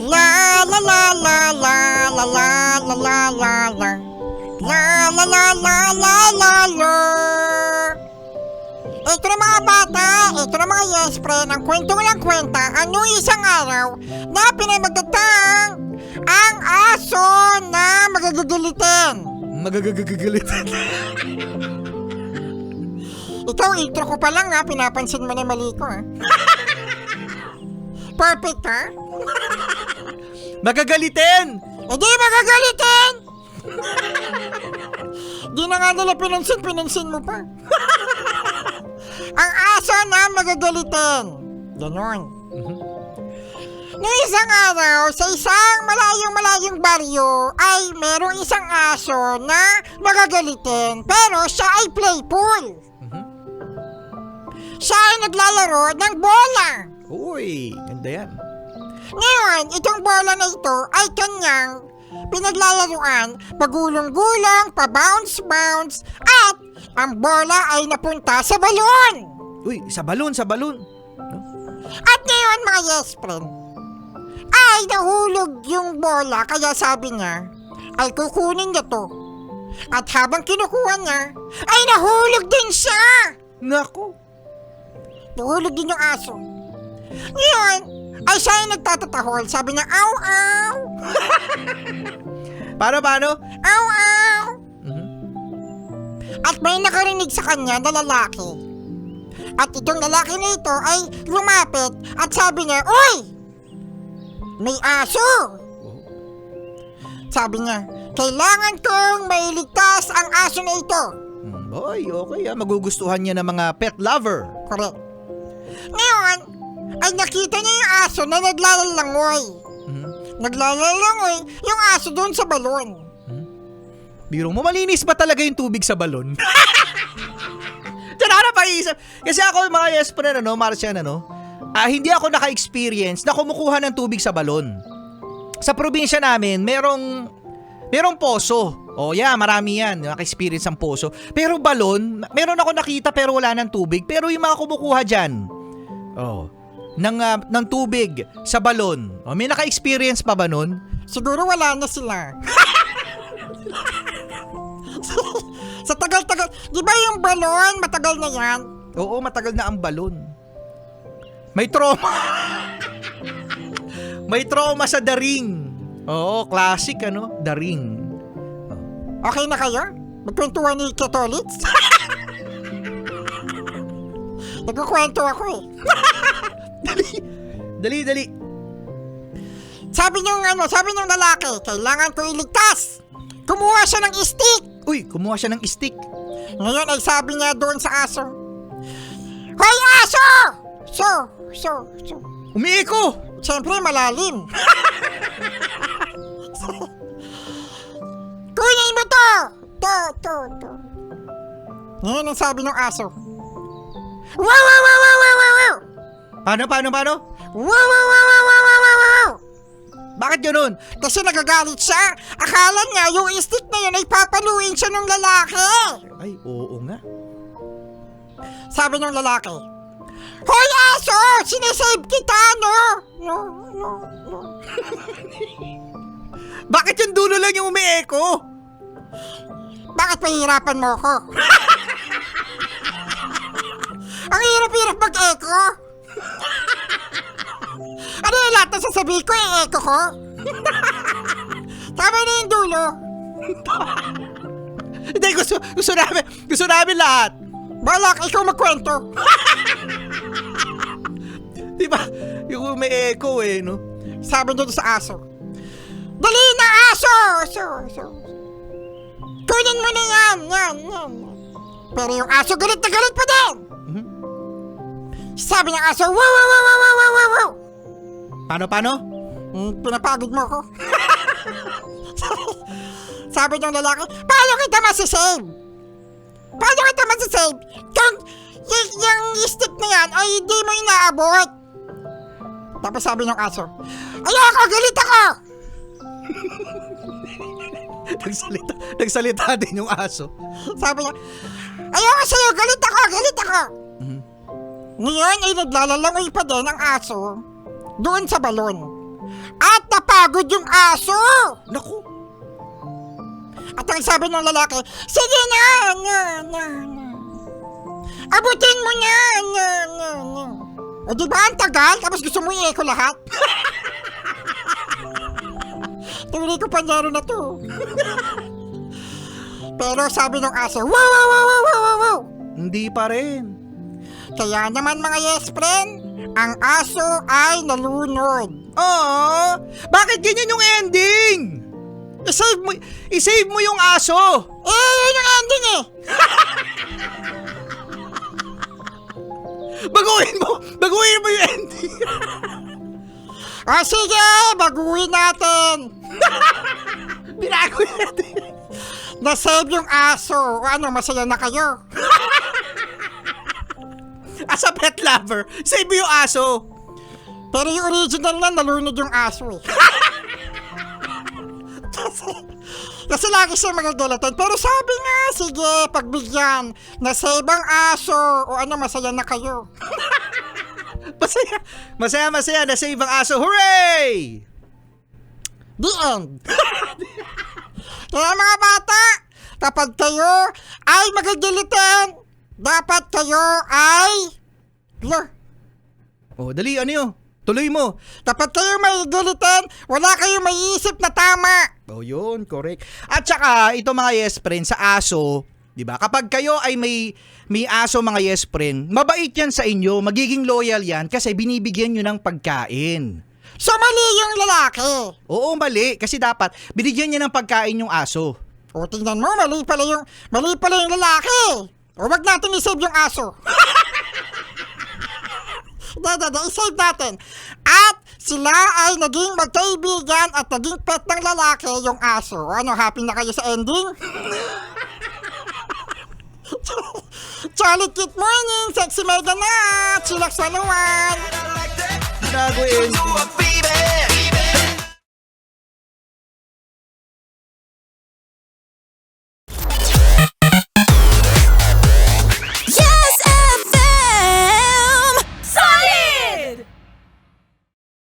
La la la la la la la la la la la la la la la la la la. Ito na mga bata, ito na mga yes friend, ang kwento walang kwenta, ano isang araw na pinamagtatang ang aso na magagagalitin. Magagagagalitin. Ikaw, intro ko pa lang ha, pinapansin mo na mali ko ha. Perfect ha? Magagalitin! Hindi magagalitin! Di na nga nila pinansin mo pa. Ang aso na magagalitin. Ganon. Noong isang araw, sa isang malayong baryo, ay merong isang aso na magagalitin, pero siya ay playful. Siya ay naglalaro ng bola. Uy, ganda yan. Ngayon, itong bola na ito ay kanyang pinaglalaruan, pagulong-gulong, pa-bounce-bounce, at ang bola ay napunta sa balon. Uy, sa balon. At ngayon mga yes friend, ay nahulog yung bola, kaya sabi niya, ay kukunin niya to. At habang kinukuha niya, ay nahulog din siya. Naku. Nahulog din yung aso. Ngayon, ay siya ay nagtatatahol. Sabi niya, aw, aw. Paano? Aw, aw. At may nakarinig sa kanya na lalaki. At itong lalaki na ito ay lumapit at sabi niya, uy! May aso! Sabi niya, kailangan kong mailigtas ang aso na ito. Boy, okay magugustuhan niya ng mga pet lover. Correct. Ngayon, ay nakita niya yung aso na naglalalangoy. Naglalalangoy yung aso doon sa balon. Biro mo, malinis ba talaga yung tubig sa balon? Diyan ako napaisip. Kasi ako mga yes friend, Marcian, hindi ako naka-experience na kumukuha ng tubig sa balon. Sa probinsya namin, merong poso. Marami yan. Naka-experience ang poso. Pero balon, meron ako nakita pero wala ng tubig. Pero yung mga kumukuha dyan, ng tubig sa balon. May naka-experience pa ba nun? Siguro wala na sila. Sa tagal-tagal, di ba yung balon, matagal na yan? Oo, matagal na ang balon. May trauma. May trauma sa daring. Oo, classic daring. Okay na kayo? Magkwentuhan ni Catholics? Nagkukwento ako eh. Dali. Sabi niyong lalaki, kailangan ko iligtas. Kumuha siya ng stick. Uy, kumuha siya ng stick. Ngayon ay sabi niya doon sa aso, hoy aso! So. Umiiko! Siyempre malalim. Kunin mo to! To. Ngayon ang sabi ng aso, wow! Paano? Wow! Bakit ganun? Kasi nagagalit siya. Akala niya yung stick na yun ay papaluin siya ng lalaki. Ay, oo nga. Sabi ng lalaki, hoy aso! Sinesave kita, no? No. Bakit yung dulo lang yung umieko? Bakit pahihirapan mo ako? Ang hirap-hirap mag-echo. Ano yung lahat na sasabihin ko, i-echo ko? Tama na yung dulo. Hindi, gusto namin lahat. Balak, ikaw magkwento. Diba? Yung may echo no? Sabi niya sa aso, dali na aso! So. Kunin mo na yan. Pero yung aso galit na galit pa din. Sabi ng aso, wow! Paano? Pinapagod mo ko. Sabi ng lalaki, paano kita masisave? Kung yung stick na yan ay hindi mo inaabot. Tapos sabi ng aso, ayoko, galit ako. Nagsalita din yung aso. Sabi niya, ayoko sa'yo, galit ako. Mhm. Ngayon ay naglalalangoy pa din ang aso doon sa balon. At napagod yung aso! Naku. At ang sabi ng lalaki, sige na. Abutin mo na. O diba ang tagal, tapos gusto mo i-echo lahat? Tuloy ko panyaro na to. Pero sabi ng aso, wow. Hindi pa rin. Kaya naman mga yes friend, ang aso ay nalunod. Oh, bakit ganyan yung ending? I-save mo yung aso. Yun yung ending eh. Baguhin mo yung ending. Sige, baguhin natin. Binago natin. Na-save yung aso. O ano, masaya na kayo? As a pet lover, save mo yung aso. Pero yung original na, nalunod yung aso eh. Kasi lagi siya magagalitan. Pero sabi nga, sige, pagbigyan, na-save ang aso. O ano, masaya na kayo? Masaya, na-save ang aso. Hooray! The end. Kaya mga bata, kapag kayo ay magagalitan, dapat kayo ay... Oh, dali, ano yun? Tuloy mo. Kapag kayo may galitan, wala kayong maiisip na tama. Oh, yun, correct. At saka, ito mga yes friend, sa aso, di ba? Kapag kayo ay may aso mga yes friend, mabait yan sa inyo, magiging loyal yan kasi binibigyan nyo ng pagkain. So mali yung lalaki. Oo, mali. Kasi dapat, binigyan niya ng pagkain yung aso. O tingnan mo, mali pala yung lalaki. O wag natin isave yung aso. I-save natin. At sila ay naging magkaibigan at naging pet ng lalaki yung aso. Ano, happy na kayo sa ending? Charlie Kit Morning, Sexy Mega na, Chillax 101. Bago ending.